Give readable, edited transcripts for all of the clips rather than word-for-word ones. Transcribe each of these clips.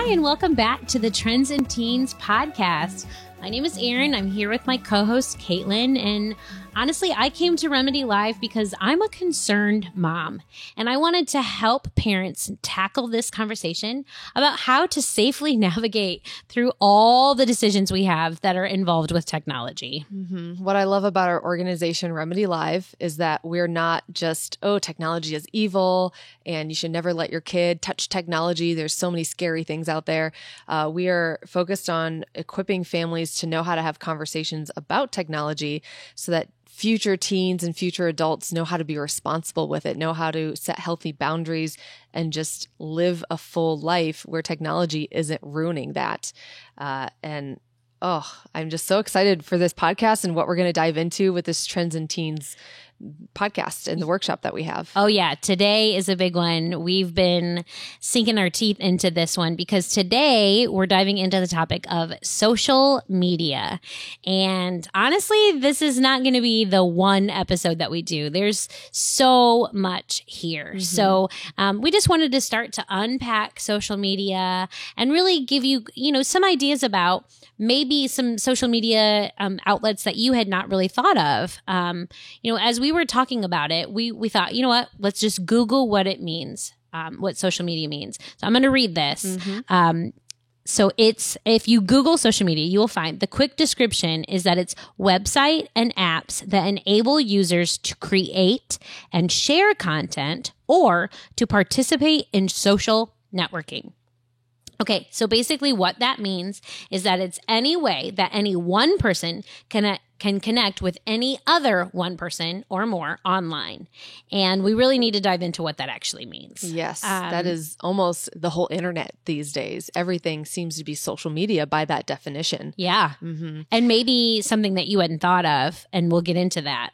and welcome back to the Trends in Teens podcast. My name is Erin. I'm here with my co-host, Caitlin, and honestly, I came to Remedy Live because I'm a concerned mom, and I wanted to help parents tackle this conversation about how to safely navigate through all the decisions we have that are involved with technology. Mm-hmm. What I love about our organization, Remedy Live, is that we're not just, technology is evil and you should never let your kid touch technology. There's so many scary things out there. We are focused on equipping families to know how to have conversations about technology so that future teens and future adults know how to be responsible with it, know how to set healthy boundaries and just live a full life where technology isn't ruining that. I'm just so excited for this podcast and what we're going to dive into with this Trends in Teens podcast and the workshop that we have. Oh yeah, today is a big one. We've been sinking our teeth into this one because today we're diving into the topic of social media. And honestly, this is not going to be the one episode that we do. There's so much here. Mm-hmm. So we just wanted to start to unpack social media and really give you, some ideas about maybe some social media outlets that you had not really thought of. As we were talking about it, we thought, let's just Google what it means, what social media means. So I'm going to read this. Mm-hmm. So if you Google social media, you will find the quick description is that it's website and apps that enable users to create and share content or to participate in social networking. Okay, so basically what that means is that it's any way that any one person can connect with any other one person or more online. And we really need to dive into what that actually means. Yes, that is almost the whole internet these days. Everything seems to be social media by that definition. Yeah, mm-hmm. And maybe something that you hadn't thought of, and we'll get into that.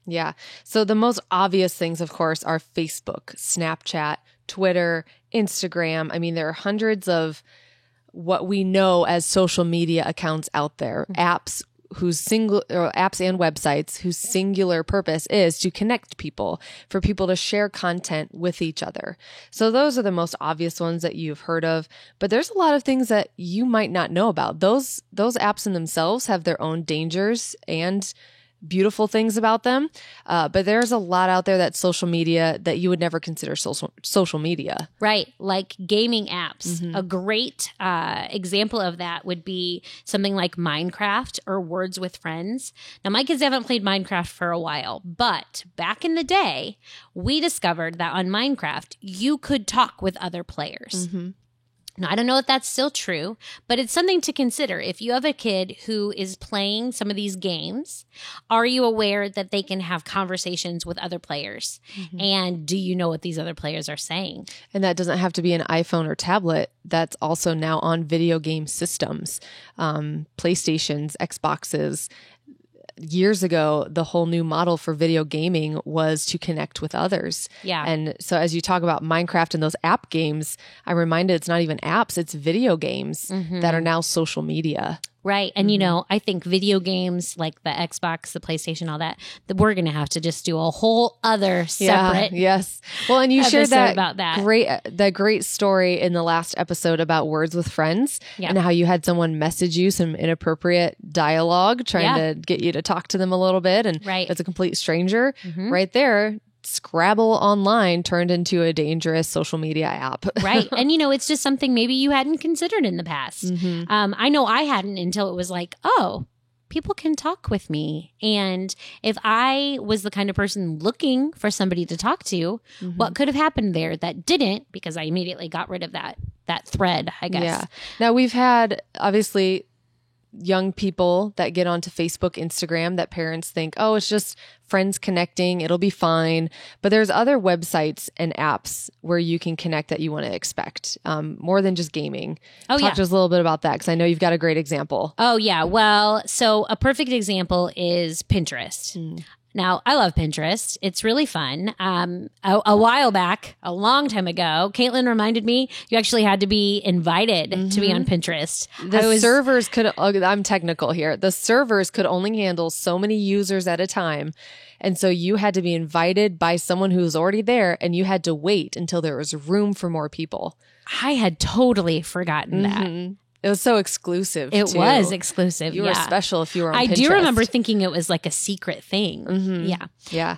Yeah, so the most obvious things, of course, are Facebook, Snapchat, Twitter, Instagram. I mean, there are hundreds of what we know as social media accounts out there, apps and websites whose singular purpose is to connect people, for people to share content with each other. So those are the most obvious ones that you've heard of, but there's a lot of things that you might not know about. Those apps in themselves have their own dangers and beautiful things about them. But there's a lot out there that's social media that you would never consider social media. Right. Like gaming apps. Mm-hmm. A great example of that would be something like Minecraft or Words with Friends. Now, my kids haven't played Minecraft for a while, but back in the day, we discovered that on Minecraft, you could talk with other players. Mm-hmm. Now, I don't know if that's still true, but it's something to consider. If you have a kid who is playing some of these games, are you aware that they can have conversations with other players? Mm-hmm. And do you know what these other players are saying? And that doesn't have to be an iPhone or tablet. That's also now on video game systems, PlayStations, Xboxes. Years ago, the whole new model for video gaming was to connect with others. Yeah. And so as you talk about Minecraft and those app games, I'm reminded it's not even apps, it's video games mm-hmm. that are now social media. Right. And, I think video games like the Xbox, the PlayStation, all that we're going to have to just do a whole other separate. Yes. Well, and you shared about that great story in the last episode about Words with Friends and how you had someone message you some inappropriate dialogue trying to get you to talk to them a little bit. And it's a complete stranger right there. Scrabble online turned into a dangerous social media app. Right. And, it's just something maybe you hadn't considered in the past. Mm-hmm. I know I hadn't until it was like, people can talk with me. And if I was the kind of person looking for somebody to talk to, what could have happened there that didn't, because I immediately got rid of that thread, I guess. Yeah. Now we've had, obviously, young people that get onto Facebook, Instagram that parents think, it's just friends connecting, it'll be fine. But there's other websites and apps where you can connect that you want to expect, more than just gaming. Talk to us a little bit about that, because I know you've got a great example. Oh, yeah. Well, so a perfect example is Pinterest. Now, I love Pinterest. It's really fun. A while back, a long time ago, Caitlin reminded me you actually had to be invited to be on Pinterest. Servers could, I'm technical here. The servers could only handle so many users at a time. And so you had to be invited by someone who was already there, and you had to wait until there was room for more people. I had totally forgotten that. It was so exclusive. It too. was exclusive. You were special if you were on I Pinterest. do remember thinking it was like a secret thing. Yeah. Yeah.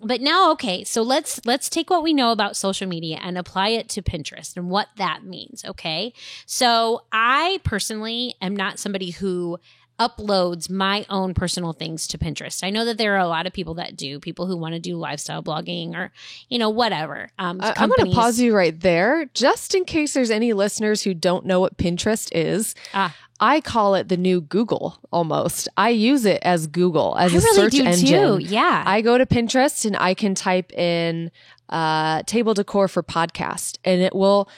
But now, okay, so let's take what we know about social media and apply it to Pinterest and what that means. Okay. So I personally am not somebody who uploads my own personal things to Pinterest. I know that there are a lot of people that do, people who want to do lifestyle blogging or, whatever. I'm going to pause you right there, just in case there's any listeners who don't know what Pinterest is. I call it the new Google almost. I use it as Google, as a search engine. Too. Yeah. I go to Pinterest and I can type in table decor for podcast, and it will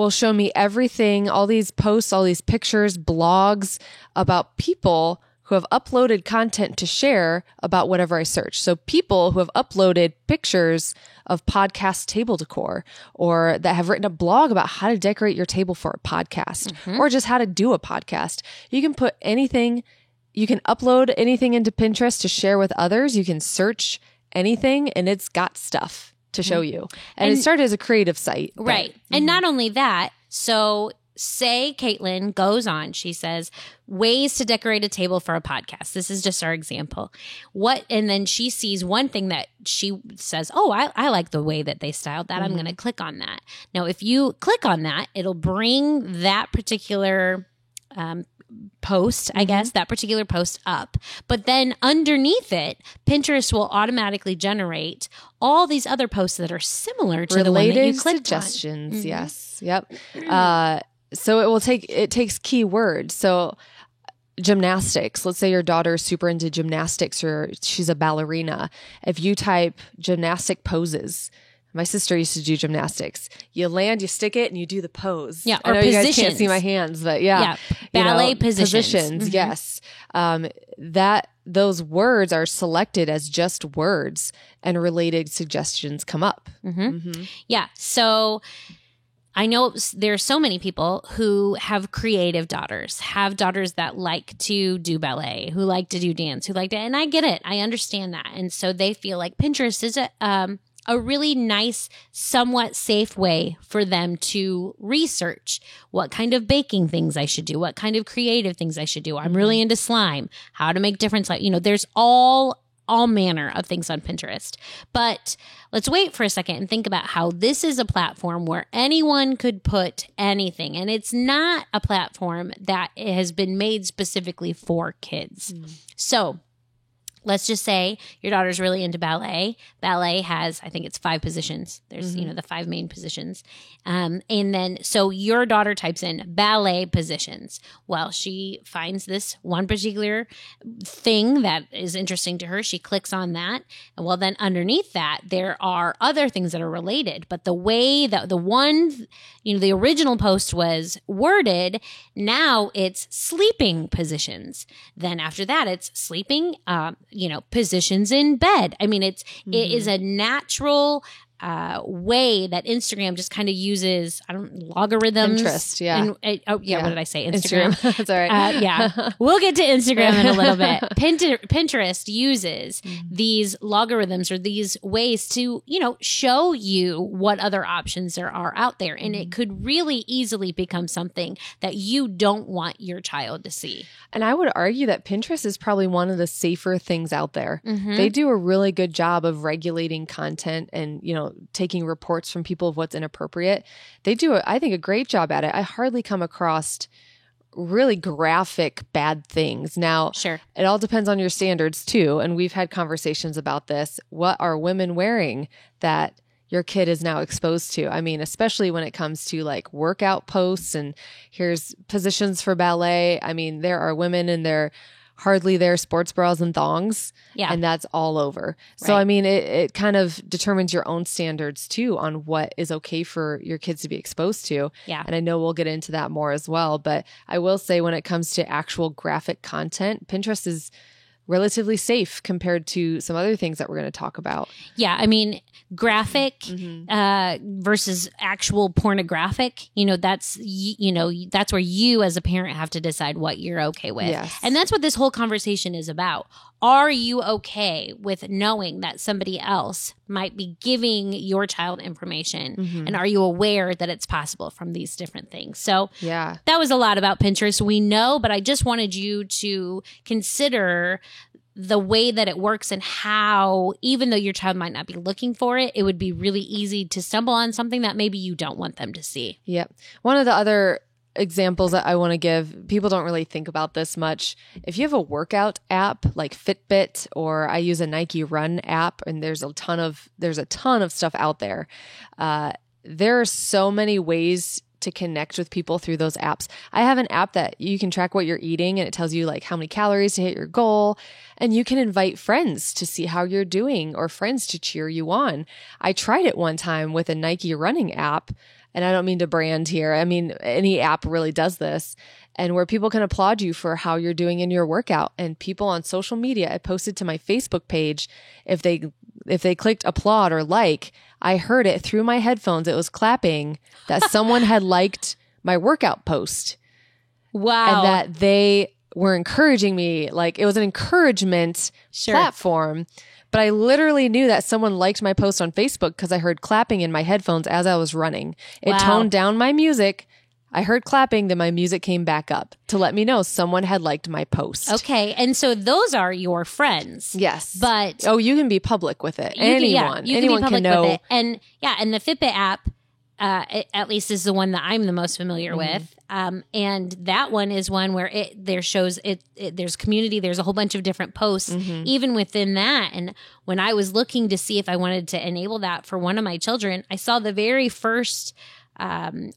show me everything, all these posts, all these pictures, blogs about people who have uploaded content to share about whatever I search. So people who have uploaded pictures of podcast table decor, or that have written a blog about how to decorate your table for a podcast, or just how to do a podcast. You can put anything, you can upload anything into Pinterest to share with others. You can search anything and it's got stuff to show you. And it started as a creative site. Right. And not only that, so say Caitlin goes on, she says, ways to decorate a table for a podcast. This is just our example. And then she sees one thing that she says, oh, I like the way that they styled that. I'm going to click on that. Now, if you click on that, it'll bring that particular post, I guess, that particular post up. But then underneath it, Pinterest will automatically generate all these other posts that are similar to the one that you clicked suggestions. On. Yes. Yep. So it takes keywords. So gymnastics, let's say your daughter is super into gymnastics or she's a ballerina. If you type gymnastic poses, my sister used to do gymnastics. You land, you stick it, and you do the pose. Yeah, or I know positions. You guys can't see my hands, but yeah. Ballet positions. Yes. Those words are selected as just words, and related suggestions come up. Yeah. So I know there are so many people who have creative daughters, have daughters that like to do ballet, who like to do dance, who like to, and I get it. I understand that. And so they feel like Pinterest is a really nice, somewhat safe way for them to research what kind of baking things I should do, what kind of creative things I should do. I'm really into slime, how to make different slime. There's all manner of things on Pinterest. But let's wait for a second and think about how this is a platform where anyone could put anything. And it's not a platform that has been made specifically for kids. So let's just say your daughter's really into ballet. Ballet has, I think it's 5 positions. There's, the 5 main positions. And then, so your daughter types in ballet positions. Well, she finds this one particular thing that is interesting to her. She clicks on that. And well, then underneath that, there are other things that are related. But the way that the original post was worded, now it's sleeping positions. Then after that, it's sleeping, positions in bed. I mean, it is a natural way that Instagram just kind of uses, logarithms. Pinterest, yeah. What did I say? Instagram. That's all right. Yeah. We'll get to Instagram in a little bit. Pinterest uses these logarithms or these ways to, show you what other options there are out there. And it could really easily become something that you don't want your child to see. And I would argue that Pinterest is probably one of the safer things out there. They do a really good job of regulating content and, taking reports from people of what's inappropriate. They do, I think, a great job at it. I hardly come across really graphic bad things. Now, sure, it all depends on your standards too. And we've had conversations about this. What are women wearing that your kid is now exposed to? I mean, especially when it comes to like workout posts and here's positions for ballet. I mean, there are women in their hardly there sports bras and thongs. Yeah. And that's all over. So, I mean, it kind of determines your own standards too on what is okay for your kids to be exposed to. Yeah. And I know we'll get into that more as well. But I will say when it comes to actual graphic content, Pinterest is relatively safe compared to some other things that we're going to talk about. Yeah. I mean, graphic versus actual pornographic, that's where you as a parent have to decide what you're okay with. Yes. And that's what this whole conversation is about. Are you okay with knowing that somebody else might be giving your child information? And are you aware that it's possible from these different things? So yeah, that was a lot about Pinterest. We know, but I just wanted you to consider the way that it works and how, even though your child might not be looking for it, it would be really easy to stumble on something that maybe you don't want them to see. Yep. One of the other examples that I want to give, people don't really think about this much. If you have a workout app like Fitbit, or I use a Nike Run app, and there's a ton of stuff out there. There are so many ways to connect with people through those apps. I have an app that you can track what you're eating, and it tells you like how many calories to hit your goal, and you can invite friends to see how you're doing or friends to cheer you on. I tried it one time with a Nike running app, and I don't mean to brand here. I mean, any app really does this, and where people can applaud you for how you're doing in your workout. And people on social media, I posted to my Facebook page, if they clicked applaud or like, I heard it through my headphones. It was clapping that someone had liked my workout post. Wow. And that they were encouraging me. Like, it was an encouragement platform. But I literally knew that someone liked my post on Facebook because I heard clapping in my headphones as I was running. It toned down my music. I heard clapping, then my music came back up to let me know someone had liked my post. Okay. And so those are your friends. Yes. But you can be public with it. Anyone can know. With it. And the Fitbit app, at least is the one that I'm the most familiar with. And that one is one where there's community, there's a whole bunch of different posts, even within that. And when I was looking to see if I wanted to enable that for one of my children, I saw the very first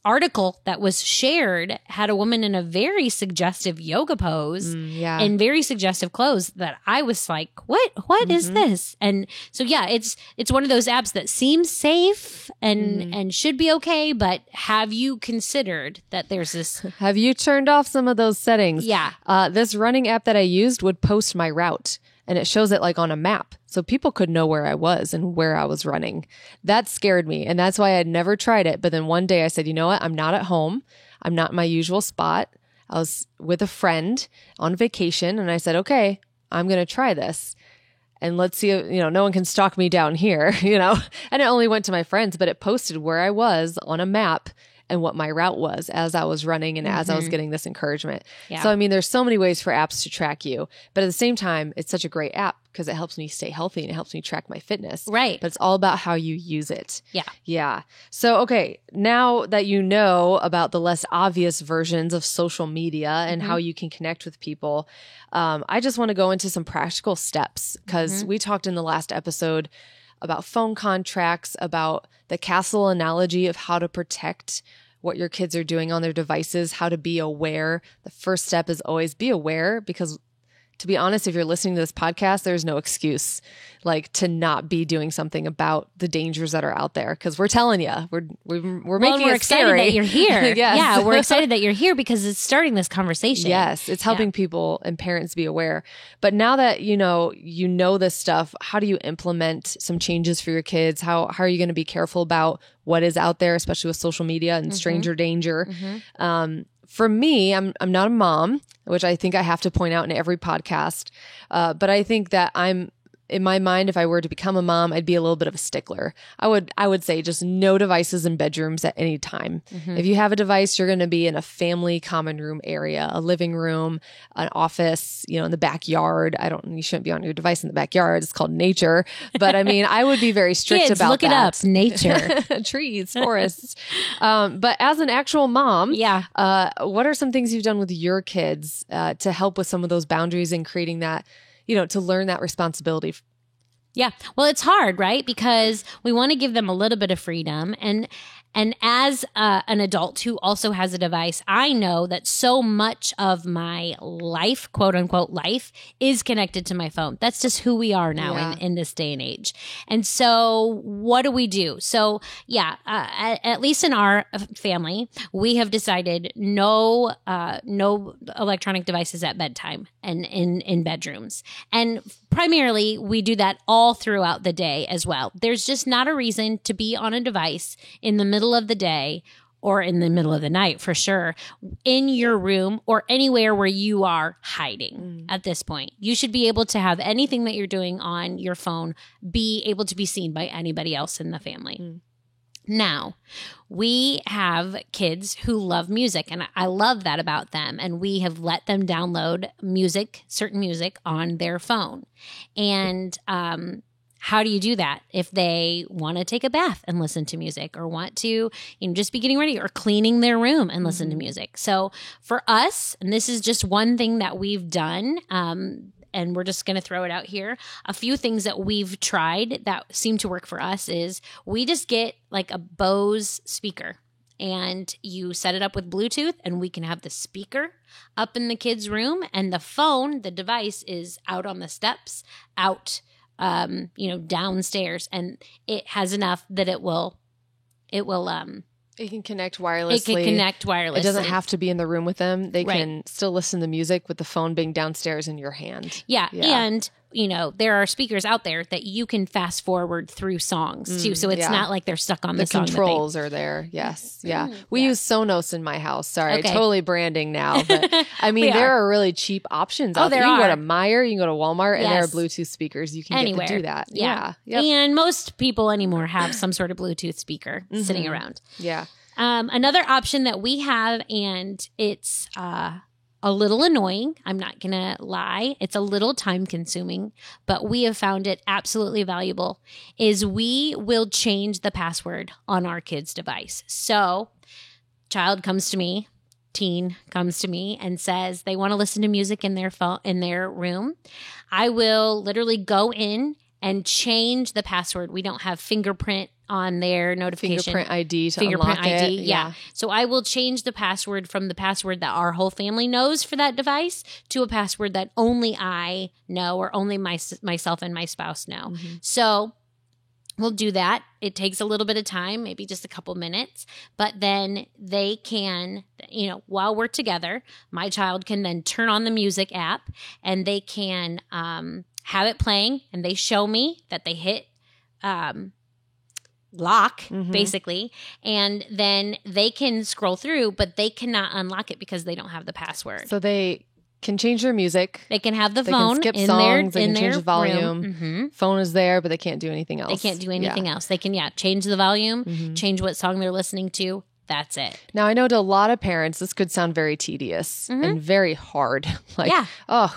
article that was shared had a woman in a very suggestive yoga pose and very suggestive clothes that I was like, what is this? And so, it's one of those apps that seems safe and should be okay. But have you considered that there's this? Have you turned off some of those settings? Yeah. This running app that I used would post my route, and it shows it like on a map. So people could know where I was and where I was running. That scared me. And that's why I had never tried it. But then one day I said, you know what? I'm not at home. I'm not in my usual spot. I was with a friend on vacation, and I said, okay, I'm going to try this. And let's see, no one can stalk me down here, And it only went to my friends, but it posted where I was on a map and what my route was as I was running and as I was getting this encouragement. Yeah. So, there's so many ways for apps to track you. But at the same time, it's such a great app because it helps me stay healthy and it helps me track my fitness. Right. But it's all about how you use it. Yeah. Yeah. So, okay, now that you know about the less obvious versions of social media and how you can connect with people, I just want to go into some practical steps because we talked in the last episode about phone contracts, about the castle analogy of how to protect what your kids are doing on their devices, how to be aware. The first step is always be aware, because to be honest, if you're listening to this podcast, there's no excuse to not be doing something about the dangers that are out there. Because we're telling you, we're making it excited scary. that you're here. Yes. Yeah, we're excited that you're here because it's starting this conversation. Yes, it's helping people and parents be aware. But now that you know this stuff, how do you implement some changes for your kids? How are you going to be careful about what is out there, especially with social media and stranger danger? For me, I'm not a mom, which I think I have to point out in every podcast. But I think that in my mind, if I were to become a mom, I'd be a little bit of a stickler. I would say just no devices in bedrooms at any time. If you have a device, you're going to be in a family common room area, a living room, an office, in the backyard. You shouldn't be on your device in the backyard. It's called nature. But I would be very strict Kids, about look that. It up, nature. Trees, forests. But as an actual mom, what are some things you've done with your kids to help with some of those boundaries and creating that, to learn that responsibility? Yeah. Well, it's hard, right? Because we want to give them a little bit of freedom. And And as an adult who also has a device, I know that so much of my life, quote unquote life, is connected to my phone. That's just who we are now in this day and age. And so what do we do? So at least in our family, we have decided no electronic devices at bedtime and in bedrooms. And primarily, we do that all throughout the day as well. There's just not a reason to be on a device in the middle of the day or in the middle of the night, for sure, in your room or anywhere where you are hiding at this point. You should be able to have anything that you're doing on your phone be able to be seen by anybody else in the family. Now, we have kids who love music, and I love that about them. And we have let them download certain music on their phone. And how do you do that if they want to take a bath and listen to music, or want to just be getting ready or cleaning their room and listen to music? So for us, and this is just one thing that we've done, and we're just going to throw it out here. A few things that we've tried that seem to work for us is we just get like a Bose speaker, and you set it up with Bluetooth, and we can have the speaker up in the kids' room, and the phone, the device, is out on the steps, out, downstairs, and it has enough that it can connect wirelessly. It doesn't have to be in the room with them. They can still listen to music with the phone being downstairs in your hand. Yeah. And, there are speakers out there that you can fast forward through songs too. So it's not like they're stuck on the song. The controls are there. Yes. Yeah. We use Sonos in my house. Sorry. Totally branding now. But I mean, there are really cheap options out there. You can go to Meijer, you can go to Walmart, and there are Bluetooth speakers. You can get to do that. Yeah. Yep. And most people anymore have some sort of Bluetooth speaker sitting around. Yeah. Another option that we have, and it's a little annoying, I'm not going to lie, it's a little time consuming, but we have found it absolutely valuable, is we will change the password on our kid's device. So teen comes to me and says they want to listen to music in their phone, in their room. I will literally go in and change the password. We don't have fingerprint on their notification. Fingerprint ID to unlock it. Yeah. So I will change the password from the password that our whole family knows for that device to a password that only I know, or only myself and my spouse know. So we'll do that. It takes a little bit of time, maybe just a couple minutes, but then they can, while we're together, my child can then turn on the music app, and they can have it playing, and they show me that they hit lock, basically, and then they can scroll through, but they cannot unlock it because they don't have the password. So they can change their music. They can have the phone skip in songs, their, they in can their change the volume. room. Phone is there, but they can't do anything else. They can't do anything else. They can, change the volume, change what song they're listening to. That's it. Now, I know to a lot of parents, this could sound very tedious and very hard. Who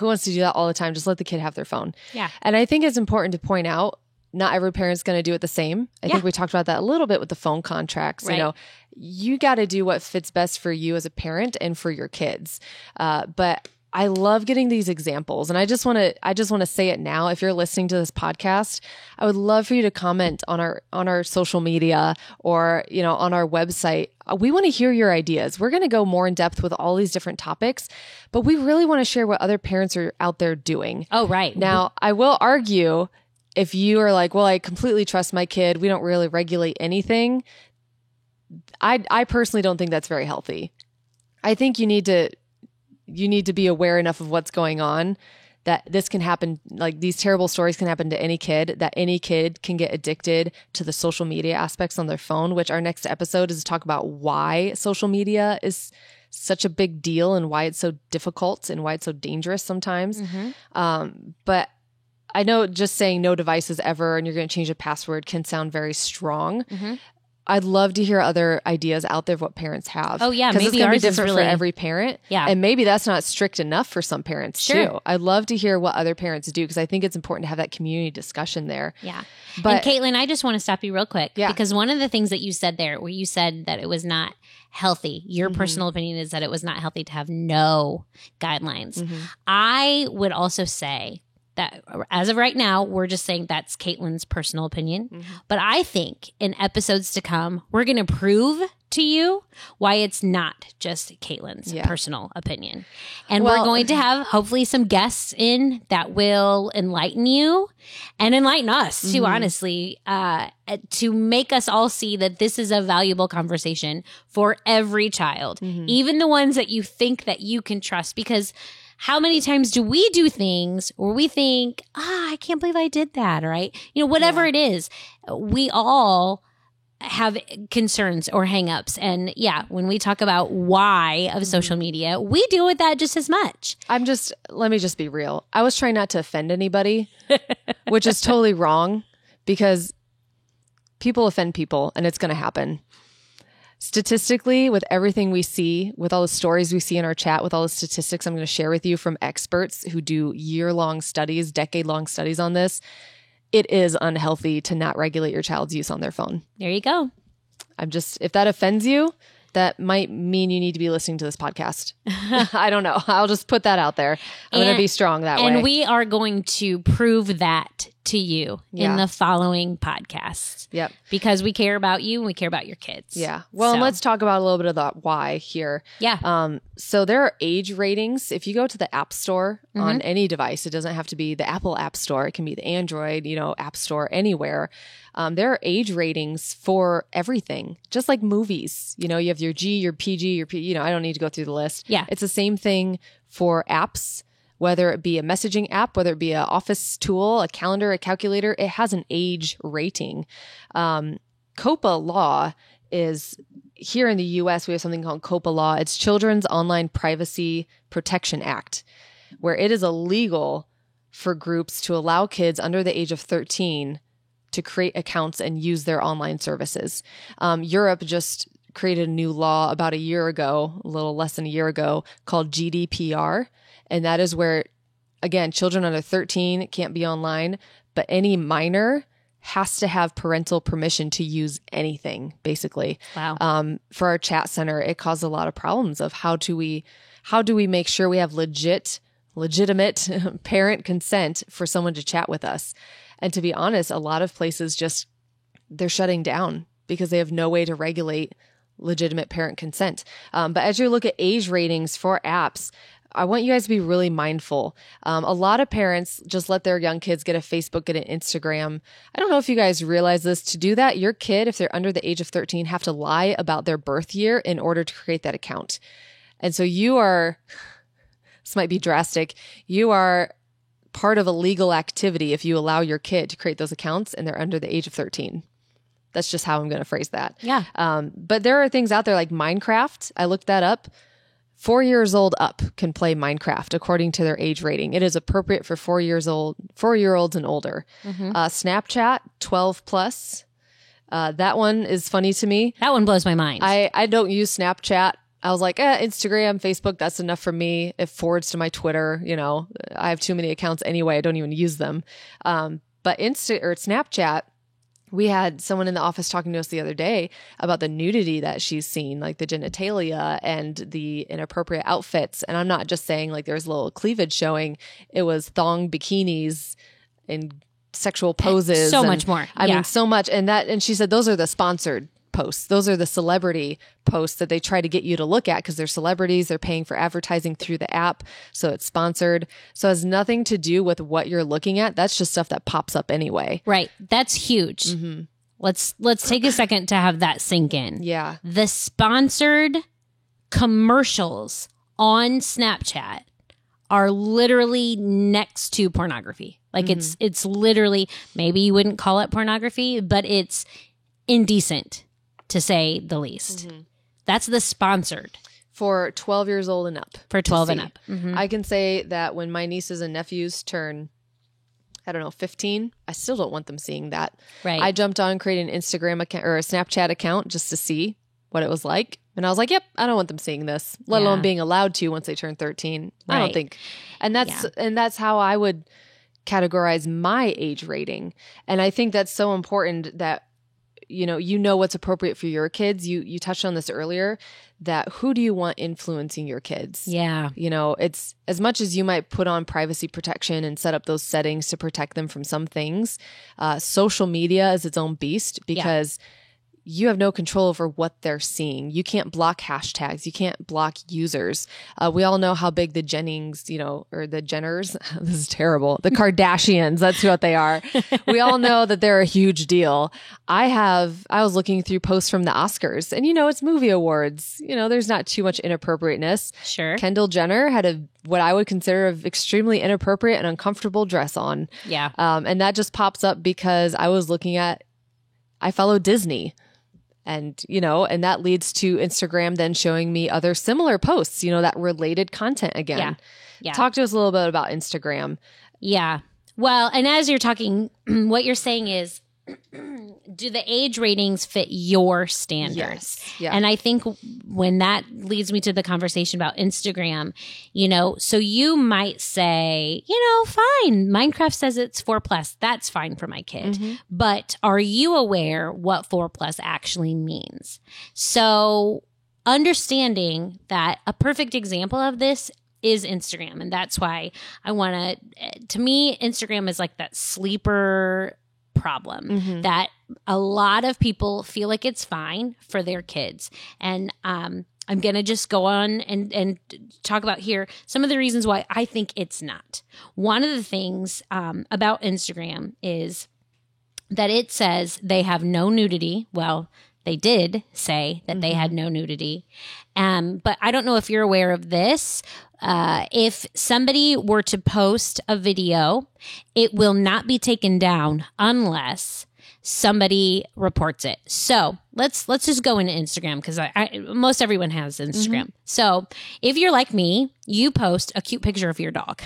wants to do that all the time? Just let the kid have their phone. Yeah. And I think it's important to point out, not every parent's going to do it the same. I think we talked about that a little bit with the phone contracts. Right. You got to do what fits best for you as a parent and for your kids. But I love getting these examples, and I just want to say it now. If you're listening to this podcast, I would love for you to comment on our social media, or on our website. We want to hear your ideas. We're going to go more in depth with all these different topics, but we really want to share what other parents are out there doing. Oh, right. Now, I will argue, if you are like, well, I completely trust my kid, we don't really regulate anything, I personally don't think that's very healthy. I think you need to be aware enough of what's going on, that this can happen, like these terrible stories can happen to any kid, that any kid can get addicted to the social media aspects on their phone, which our next episode is to talk about why social media is such a big deal and why it's so difficult and why it's so dangerous sometimes. But I know just saying no devices ever and you're going to change a password can sound very strong. I'd love to hear other ideas out there of what parents have. Oh, yeah. Because it's going to be ours is different really- for every parent. Yeah. And maybe that's not strict enough for some parents Sure. too. I'd love to hear what other parents do, because I think it's important to have that community discussion there. Yeah. But- and Caitlin, I just want to stop you real quick. Yeah. Because one of the things that you said there, where you said that it was not healthy, your personal opinion is that it was not healthy to have no guidelines. I would also say That as of right now, we're just saying that's Caitlin's personal opinion. But I think in episodes to come, we're going to prove to you why it's not just Caitlin's personal opinion. And we're going to have hopefully some guests in that will enlighten you and enlighten us too, honestly, to make us all see that this is a valuable conversation for every child, even the ones that you think that you can trust. Because how many times do we do things where we think, I can't believe I did that, right? You know, whatever it is, we all have concerns or hangups. And when we talk about why of social media, we deal with that just as much. Let me just be real. I was trying not to offend anybody, which is totally wrong because people offend people and it's going to happen. Statistically, with everything we see, with all the stories we see in our chat, with all the statistics I'm going to share with you from experts who do year-long studies, decade-long studies on this, it is unhealthy to not regulate your child's use on their phone. There you go. If that offends you, that might mean you need to be listening to this podcast. I don't know. I'll just put that out there. I'm going to be strong that way. And we are going to prove that to you in the following podcasts. Yep. Because we care about you and we care about your kids. Yeah. Well, and let's talk about a little bit of the why here. Yeah. So there are age ratings. If you go to the App Store on any device, it doesn't have to be the Apple App Store. It can be the Android, App Store, anywhere. There are age ratings for everything, just like movies. You have your G, your PG, your P, I don't need to go through the list. Yeah. It's the same thing for apps, whether it be a messaging app, whether it be an office tool, a calendar, a calculator, it has an age rating. COPPA law is here in the US, we have something called COPPA law. It's Children's Online Privacy Protection Act, where it is illegal for groups to allow kids under the age of 13 to create accounts and use their online services. Europe just created a new law about a year ago, a little less than a year ago, called GDPR. And that is where, again, children under 13 can't be online, but any minor has to have parental permission to use anything, basically. Wow. For our chat center, it caused a lot of problems of how do we make sure we have legitimate parent consent for someone to chat with us. And to be honest, a lot of places they're shutting down because they have no way to regulate legitimate parent consent. But as you look at age ratings for apps, I want you guys to be really mindful. A lot of parents just let their young kids get a Facebook, get an Instagram. I don't know if you guys realize this. To do that, your kid, if they're under the age of 13, have to lie about their birth year in order to create that account. And so this might be drastic, you are part of a legal activity if you allow your kid to create those accounts and they're under the age of 13. That's just how I'm going to phrase that. Yeah. But there are things out there like Minecraft. I looked that up. 4 years old up can play Minecraft according to their age rating. It is appropriate for 4-year-olds and older. Snapchat, 12 plus. That one is funny to me. That one blows my mind. I don't use Snapchat. I was like, Instagram, Facebook, that's enough for me. It forwards to my Twitter. I have too many accounts anyway. I don't even use them. But Snapchat, we had someone in the office talking to us the other day about the nudity that she's seen, like the genitalia and the inappropriate outfits. And I'm not just saying like there's a little cleavage showing. It was thong bikinis and sexual poses. So much more. I mean, so much. And she said, those are the sponsored posts. Those are the celebrity posts that they try to get you to look at because they're celebrities. They're paying for advertising through the app. So it's sponsored. So it has nothing to do with what you're looking at. That's just stuff that pops up anyway. Right. That's huge. Let's take a second to have that sink in. Yeah. The sponsored commercials on Snapchat are literally next to pornography. Like it's literally, maybe you wouldn't call it pornography, but it's indecent, to say the least. That's the sponsored. For 12 years old and up. For 12 and up. I can say that when my nieces and nephews turn, 15, I still don't want them seeing that. Right. I jumped on, created an Instagram account or a Snapchat account just to see what it was like. And I was like, yep, I don't want them seeing this, let alone being allowed to once they turn 13. I don't think. And that's how I would categorize my age rating. And I think that's so important that you know what's appropriate for your kids. You touched on this earlier, that who do you want influencing your kids? Yeah. It's as much as you might put on privacy protection and set up those settings to protect them from some things. Social media is its own beast because you have no control over what they're seeing. You can't block hashtags. You can't block users. We all know how big the Jennings, or the Jenners, this is terrible. The Kardashians, that's what they are. We all know that they're a huge deal. I was looking through posts from the Oscars and, it's movie awards. There's not too much inappropriateness. Sure. Kendall Jenner had what I would consider an extremely inappropriate and uncomfortable dress on. Yeah. And that just pops up because I follow Disney. And, and that leads to Instagram then showing me other similar posts, that related content again. Yeah. Talk to us a little bit about Instagram. Yeah. Well, and as you're talking, what you're saying is, do the age ratings fit your standards? Yes. Yeah. And I think when that leads me to the conversation about Instagram, so you might say, fine, Minecraft says it's 4+. That's fine for my kid. Mm-hmm. But are you aware what 4+ actually means? So understanding that a perfect example of this is Instagram. And that's why to me, Instagram is like that sleeper problem that a lot of people feel like it's fine for their kids. And I'm going to just go on and talk about here some of the reasons why I think it's not. One of the things about Instagram is that it says they have no nudity. Well, they did say that they had no nudity. But I don't know if you're aware of this. If somebody were to post a video, it will not be taken down unless somebody reports it. So let's just go into Instagram because most everyone has Instagram. So if you're like me, you post a cute picture of your dog.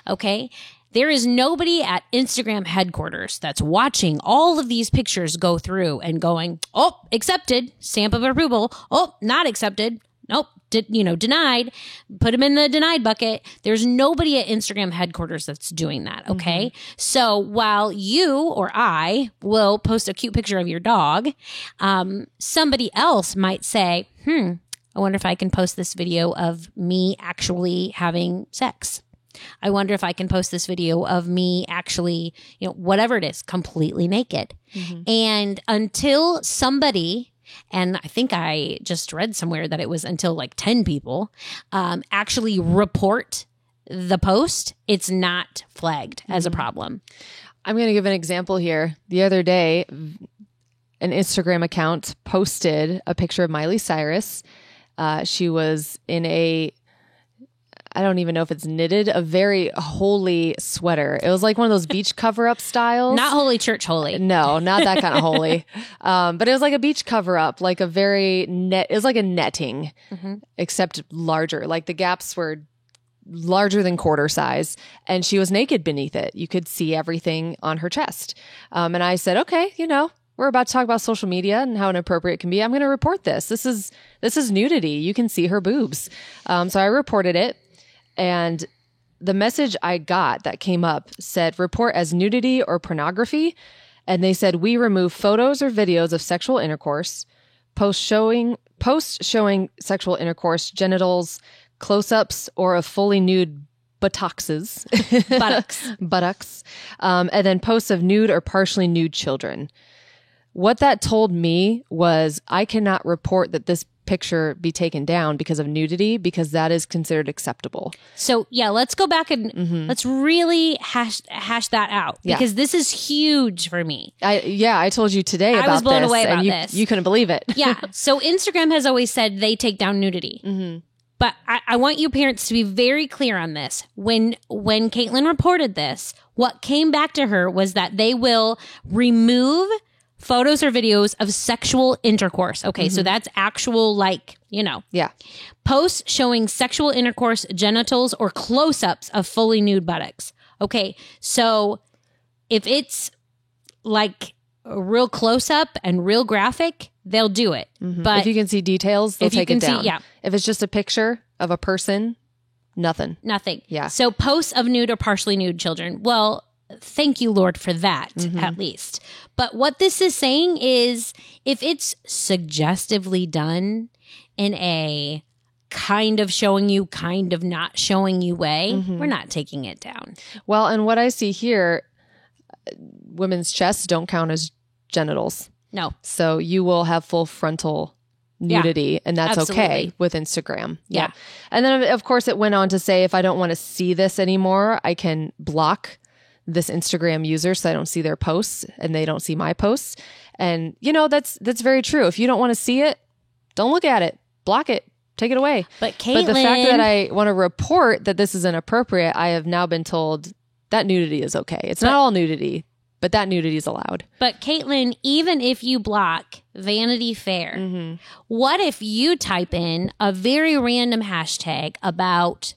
Okay. There is nobody at Instagram headquarters that's watching all of these pictures go through and going, oh, accepted, stamp of approval. Oh, not accepted. Nope. Denied, put them in the denied bucket. There's nobody at Instagram headquarters that's doing that. Okay. So while you or I will post a cute picture of your dog, somebody else might say, I wonder if I can post this video of me actually having sex. I wonder if I can post this video of me actually, whatever it is, completely naked. And until somebody, and I think I just read somewhere that it was until like 10 people actually report the post, it's not flagged as a problem. I'm going to give an example here. The other day, an Instagram account posted a picture of Miley Cyrus. She was in I don't even know if it's knitted, a very holy sweater. It was like one of those beach cover-up styles. Not holy church holy. No, not that kind of holy. But it was like a beach cover-up, like a very it was like a netting, except larger. Like the gaps were larger than quarter size, and she was naked beneath it. You could see everything on her chest. And I said, okay, we're about to talk about social media and how inappropriate it can be. I'm going to report this. This is nudity. You can see her boobs. So I reported it. And the message I got that came up said, report as nudity or pornography. And they said, we remove photos or videos of sexual intercourse, post showing sexual intercourse, genitals, close-ups, or of fully nude buttocks, and then posts of nude or partially nude children. What that told me was I cannot report that this picture be taken down because of nudity, because that is considered acceptable. So let's go back and let's really hash that out because this is huge for me. I told you today about this. I was blown away about this. You couldn't believe it. Yeah. So Instagram has always said they take down nudity. But I want you parents to be very clear on this. When Caitlin reported this, what came back to her was that they will remove photos or videos of sexual intercourse. Okay, so that's actual, posts showing sexual intercourse, genitals, or close-ups of fully nude buttocks. Okay, so if it's like a real close-up and real graphic, they'll do it. But if you can see details, they'll take it down. See, if it's just a picture of a person, nothing. Nothing. Yeah. So posts of nude or partially nude children. Well, thank you, Lord, for that, at least. But what this is saying is if it's suggestively done in a kind of showing you, kind of not showing you way, we're not taking it down. Well, and what I see here, women's chests don't count as genitals. No. So you will have full frontal nudity, and that's absolutely. okay with Instagram. Yeah. And then, of course, it went on to say, if I don't want to see this anymore, I can block this Instagram user so I don't see their posts and they don't see my posts. And, you know, that's very true. If you don't want to see it, don't look at it. Block it. Take it away. But Caitlin, the fact that I want to report that this is inappropriate, I have now been told that nudity is okay. It's not all nudity, but that nudity is allowed. But Caitlin, even if you block Vanity Fair, what if you type in a very random hashtag about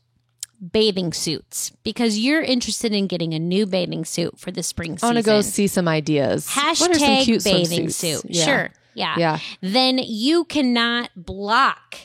bathing suits because you're interested in getting a new bathing suit for the spring season? I want to go see some ideas. Hashtag what are some cute bathing swimsuits? suit. Sure. Yeah. Then you cannot block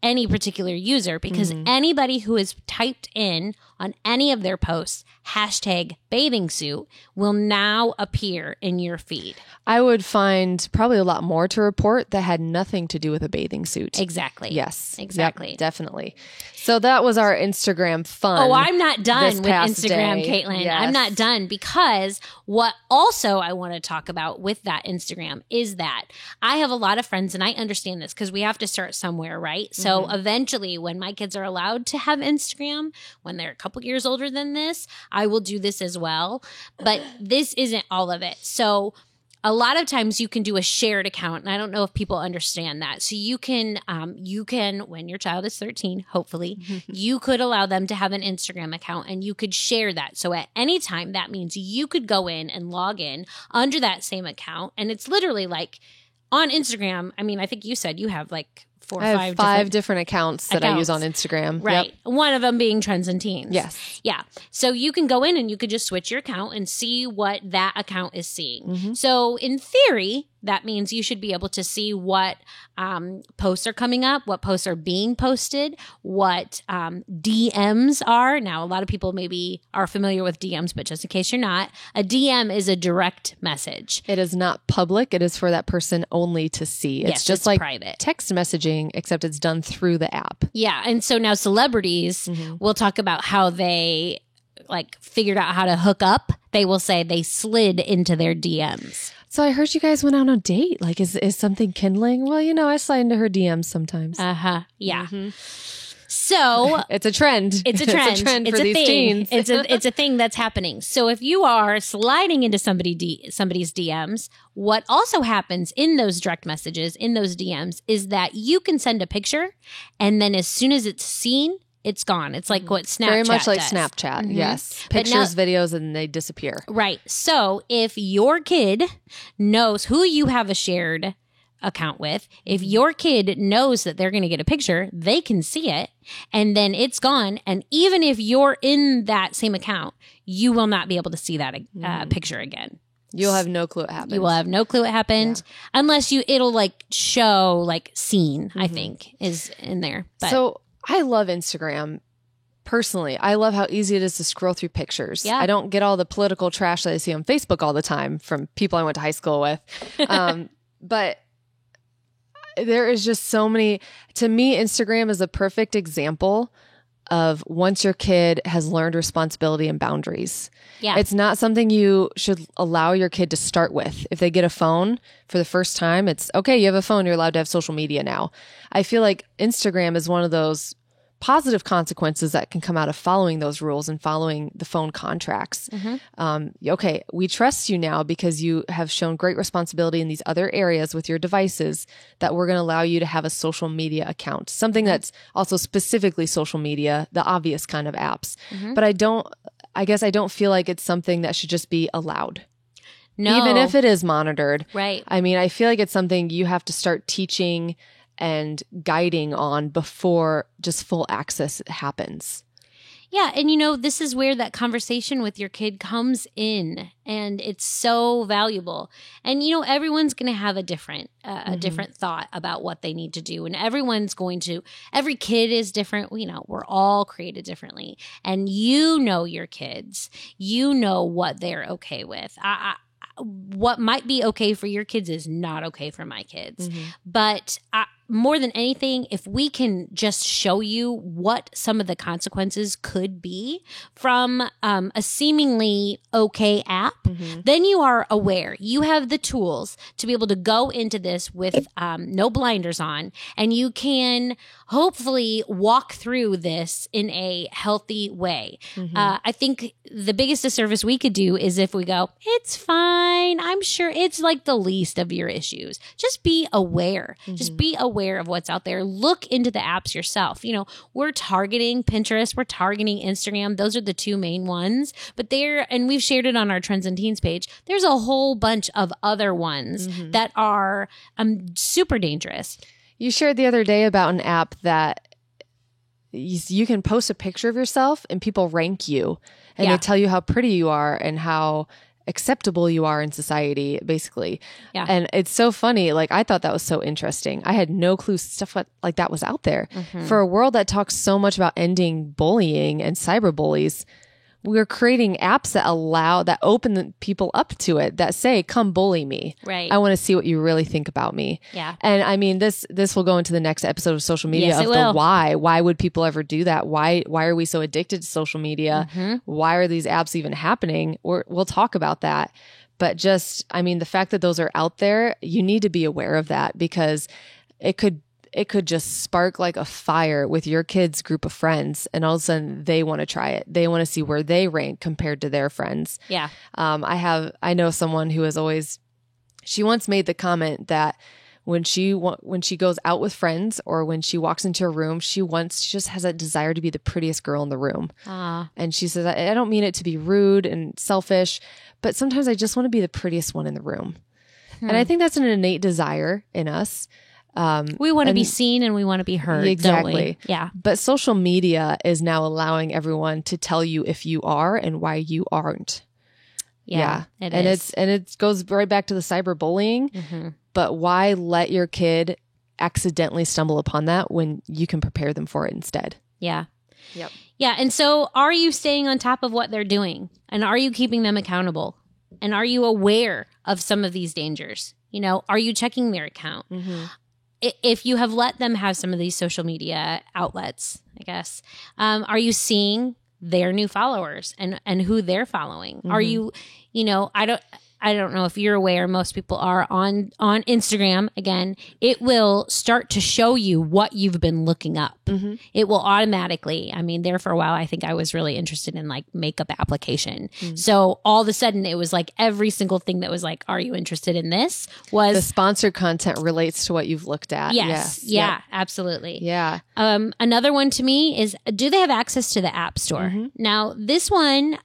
any particular user because anybody who has typed in on any of their posts hashtag bathing suit will now appear in your feed. I would find probably a lot more to report that had nothing to do with a bathing suit. Exactly. Yes. Exactly. Yep, definitely. So that was our Instagram fun. Oh, I'm not done with past Instagram, day. Caitlin. Yes. I'm not done because what also I want to talk about with that Instagram is that I have a lot of friends, and I understand this because we have to start somewhere, right? So eventually when my kids are allowed to have Instagram, when they're a couple years older than this, I will do this as well. But this isn't all of it. So a lot of times you can do a shared account, and I don't know if people understand that. So you can, when your child is 13, hopefully, you could allow them to have an Instagram account, and you could share that. So at any time, that means you could go in and log in under that same account, and it's literally like on Instagram. I mean, I think you said you have like I have five different accounts that I use on Instagram. Right. Yep. One of them being Trends and Teens. Yes. Yeah. So you can go in and you could just switch your account and see what that account is seeing. So in theory, that means you should be able to see what posts are coming up, what posts are being posted, what DMs are. Now, a lot of people maybe are familiar with DMs, but just in case you're not, a DM is a direct message. It is not public. It is for that person only to see. Yes, just it's like private text messaging, except it's done through the app. Yeah. And so now celebrities will talk about how they like figured out how to hook up. They will say they slid into their DMs. So I heard you guys went on a date. Like, is something kindling? Well, you know, I slide into her DMs sometimes. Yeah. So it's a trend. It's a trend. It's a trend it's for a these thing. teens. It's a thing that's happening. So if you are sliding into somebody's DMs, what also happens in those direct messages, in those DMs, is that you can send a picture, and then as soon as it's seen, it's gone. It's like what Snapchat Very much like does. Snapchat. Yes. But Pictures, videos, and they disappear. Right. So if your kid knows who you have a shared account with, if your kid knows that they're going to get a picture, they can see it and then it's gone. And even if you're in that same account, you will not be able to see that picture again. You'll have no clue it happened. You will have no clue it happened unless it'll like show like seen, I think is in there. But so I love Instagram. Personally, I love how easy it is to scroll through pictures. Yeah. I don't get all the political trash that I see on Facebook all the time from people I went to high school with. But there is just so many. To me, Instagram is a perfect example of once your kid has learned responsibility and boundaries. Yeah. It's not something you should allow your kid to start with. If they get a phone for the first time, it's okay, you have a phone, you're allowed to have social media now. I feel like Instagram is one of those positive consequences that can come out of following those rules and following the phone contracts. Okay, we trust you now because you have shown great responsibility in these other areas with your devices that we're going to allow you to have a social media account, something that's also specifically social media, the obvious kind of apps. But I guess I don't feel like it's something that should just be allowed. no, Even if it is monitored. right. I mean, I feel like it's something you have to start teaching and guiding on before just full access happens. Yeah. And this is where that conversation with your kid comes in, and it's so valuable. And, everyone's going to have a different thought about what they need to do. And every kid is different. We're all created differently, and your kids, what they're okay with. What might be okay for your kids is not okay for my kids. But more than anything, if we can just show you what some of the consequences could be from a seemingly okay app, then you are aware. You have the tools to be able to go into this with no blinders on, and you can hopefully walk through this in a healthy way. I think the biggest disservice we could do is if we go, it's fine. I'm sure it's like the least of your issues. Just be aware. Just be aware of what's out there. Look into the apps yourself. We're targeting Pinterest. We're targeting Instagram. Those are the two main ones. But and we've shared it on our Trends and Teens page, there's a whole bunch of other ones that are super dangerous. You shared the other day about an app that you can post a picture of yourself and people rank you, and they tell you how pretty you are and how acceptable you are in society, basically. Yeah. And it's so funny. Like, I thought that was so interesting. I had no clue stuff like that was out there. For a world that talks so much about ending bullying and cyberbullies, we're creating apps that open people up to it, that say, come bully me. Right. I want to see what you really think about me. Yeah. And I mean, this will go into the next episode of social media, Yes, of it the will. why. Why would people ever do that? Why are we so addicted to social media? Why are these apps even happening? We'll talk about that. But the fact that those are out there, you need to be aware of that, because it could just spark like a fire with your kids' group of friends, and all of a sudden they want to try it. They want to see where they rank compared to their friends. Yeah. I know someone who she once made the comment that when she goes out with friends, or when she walks into a room, she just has a desire to be the prettiest girl in the room. And she says, I don't mean it to be rude and selfish, but sometimes I just want to be the prettiest one in the room. And I think that's an innate desire in us. We want to be seen and we want to be heard. Exactly. Don't we? Yeah. But social media is now allowing everyone to tell you if you are and why you aren't. Yeah. It goes right back to the cyberbullying. But why let your kid accidentally stumble upon that when you can prepare them for it instead? Yeah. Yep. Yeah. And so, are you staying on top of what they're doing? And are you keeping them accountable? And are you aware of some of these dangers? Are you checking their account? If you have let them have some of these social media outlets, I guess, are you seeing their new followers and who they're following? Are you, I don't know if you're aware, most people are on Instagram. Again, it will start to show you what you've been looking up. It will automatically. There for a while, I think I was really interested in like makeup application. So all of a sudden it was like every single thing that was like, are you interested in this? Was the sponsored content relates to what you've looked at. Yes. Yeah, absolutely. Yeah. Another one to me is, do they have access to the App Store? Now, this one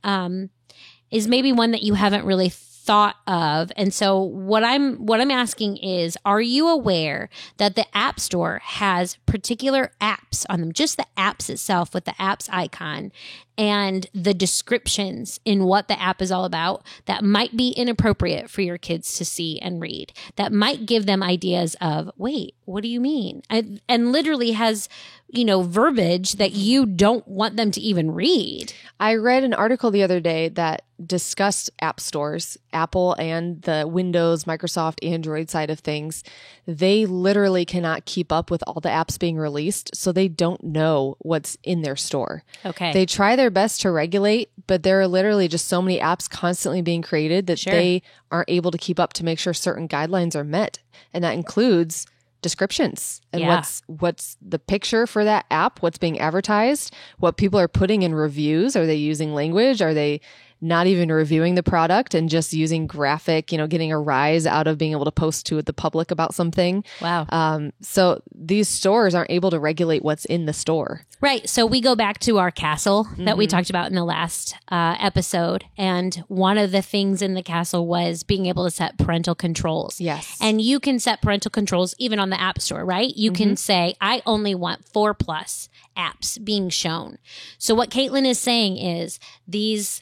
is maybe one that you haven't really thought of. And so what I'm asking is, are you aware that the App Store has particular apps on them, just the apps itself with the apps icon and the descriptions in what the app is all about, that might be inappropriate for your kids to see and read, that might give them ideas of, wait, what do you mean? And literally has, verbiage that you don't want them to even read. I read an article the other day that discussed app stores, Apple and the Windows, Microsoft, Android side of things. They literally cannot keep up with all the apps being released, so they don't know what's in their store. Okay. They try their best to regulate, but there are literally just so many apps constantly being created that they aren't able to keep up to make sure certain guidelines are met. And that includes descriptions and what's the picture for that app, what's being advertised, what people are putting in reviews. Are they using language? Are they not even reviewing the product and just using graphic, getting a rise out of being able to post to the public about something. Wow. So these stores aren't able to regulate what's in the store. Right. So we go back to our castle that we talked about in the last episode. And one of the things in the castle was being able to set parental controls. Yes. And you can set parental controls even on the App Store, right? You can say, I only want 4+ apps being shown. So what Caitlin is saying is these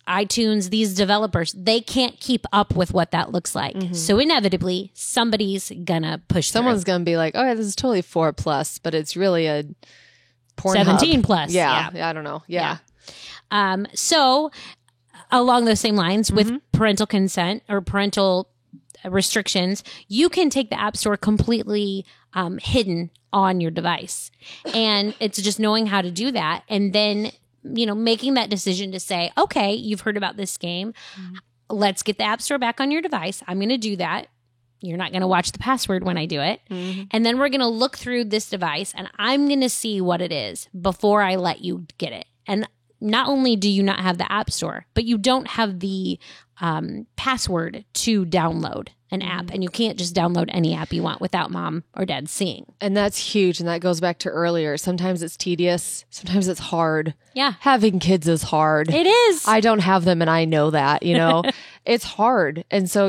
iTunes, these developers, they can't keep up with what that looks like. So inevitably, somebody's gonna push Someone's going to be like, oh, yeah, this is totally 4+, but it's really a Pornhub. 17+. Yeah. I don't know. Yeah. So along those same lines with parental consent or parental restrictions, you can take the App Store completely hidden on your device. And it's just knowing how to do that. And then, making that decision to say, okay, you've heard about this game. Let's get the App Store back on your device. I'm going to do that. You're not going to watch the password when I do it. And then we're going to look through this device and I'm going to see what it is before I let you get it. And not only do you not have the App Store, but you don't have the password to download an app. And you can't just download any app you want without mom or dad seeing. And that's huge. And that goes back to earlier. Sometimes it's tedious. Sometimes it's hard. Yeah. Having kids is hard. It is. I don't have them and I know that, it's hard. And so,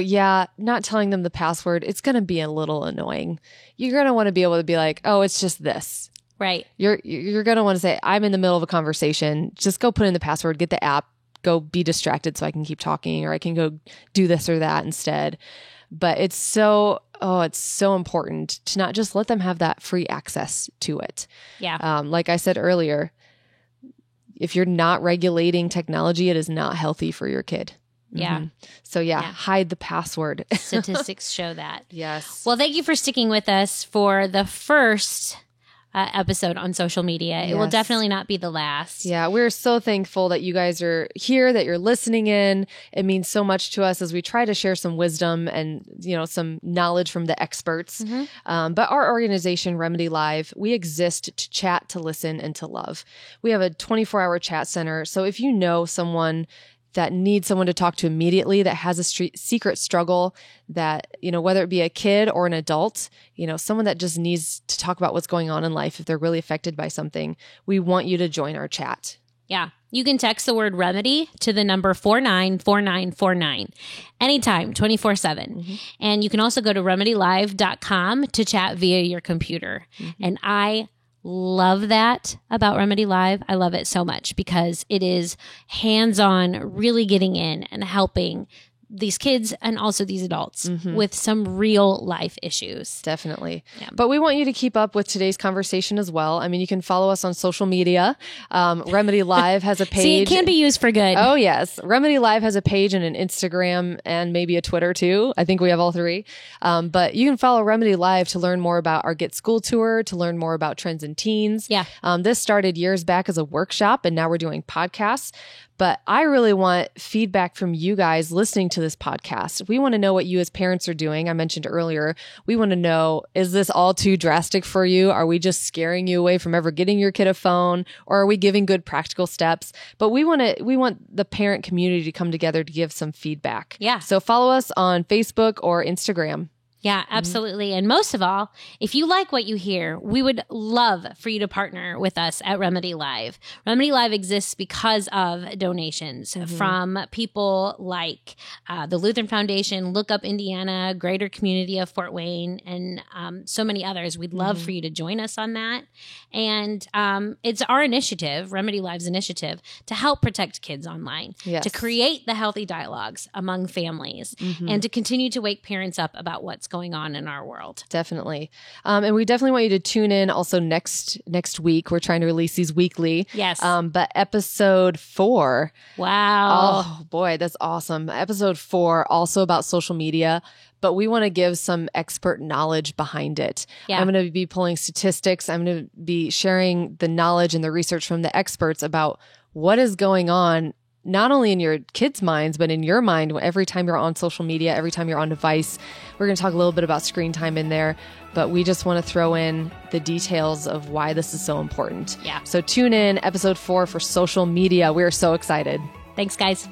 not telling them the password, it's going to be a little annoying. You're going to want to be able to be like, oh, it's just this. Right. You're going to want to say, I'm in the middle of a conversation. Just go put in the password, get the app, go be distracted so I can keep talking, or I can go do this or that instead. But it's so important to not just let them have that free access to it. Yeah. Like I said earlier, if you're not regulating technology, it is not healthy for your kid. Yeah. So hide the password. Statistics show that. Yes. Well, thank you for sticking with us for the first episode on social media. It will Yes. definitely not be the last. Yeah, we're so thankful that you guys are here, that you're listening in. It means so much to us as we try to share some wisdom and, some knowledge from the experts. But our organization, Remedy Live, we exist to chat, to listen, and to love. We have a 24-hour chat center. So if you know someone that needs someone to talk to immediately, that has a secret struggle, that, whether it be a kid or an adult, someone that just needs to talk about what's going on in life if they're really affected by something, we want you to join our chat. Yeah. You can text the word remedy to the number 494949 anytime, 24/7. And you can also go to remedylive.com to chat via your computer. And I love that about Remedy Live. I love it so much because it is hands-on, really getting in and helping these kids and also these adults with some real life issues. Definitely. Yeah. But we want you to keep up with today's conversation as well. I mean, you can follow us on social media. Remedy Live has a page. See, it can be used for good. Oh, yes. Remedy Live has a page and an Instagram and maybe a Twitter too. I think we have all three. But you can follow Remedy Live to learn more about our Get School Tour, to learn more about trends in teens. Yeah. This started years back as a workshop and now we're doing podcasts. But I really want feedback from you guys listening to this podcast. We want to know what you as parents are doing. I mentioned earlier, we want to know, is this all too drastic for you? Are we just scaring you away from ever getting your kid a phone? Or are we giving good practical steps? But we want the parent community to come together to give some feedback. Yeah. So follow us on Facebook or Instagram. Yeah, absolutely. And most of all, if you like what you hear, we would love for you to partner with us at Remedy Live. Remedy Live exists because of donations from people like the Lutheran Foundation, Look Up Indiana, Greater Community of Fort Wayne, and so many others. We'd love for you to join us on that. And it's our initiative, Remedy Live's initiative, to help protect kids online, Yes. to create the healthy dialogues among families, and to continue to wake parents up about what's going on in our world. Definitely. And we definitely want you to tune in also next week. We're trying to release these weekly. Yes. But episode 4. Wow. Oh boy, that's awesome. Episode 4, also about social media, but we want to give some expert knowledge behind it. Yeah. I'm going to be pulling statistics. I'm going to be sharing the knowledge and the research from the experts about what is going on, not only in your kids' minds, but in your mind. Every time you're on social media, every time you're on device, we're going to talk a little bit about screen time in there, but we just want to throw in the details of why this is so important. Yeah. So tune in episode 4 for social media. We're so excited. Thanks, guys.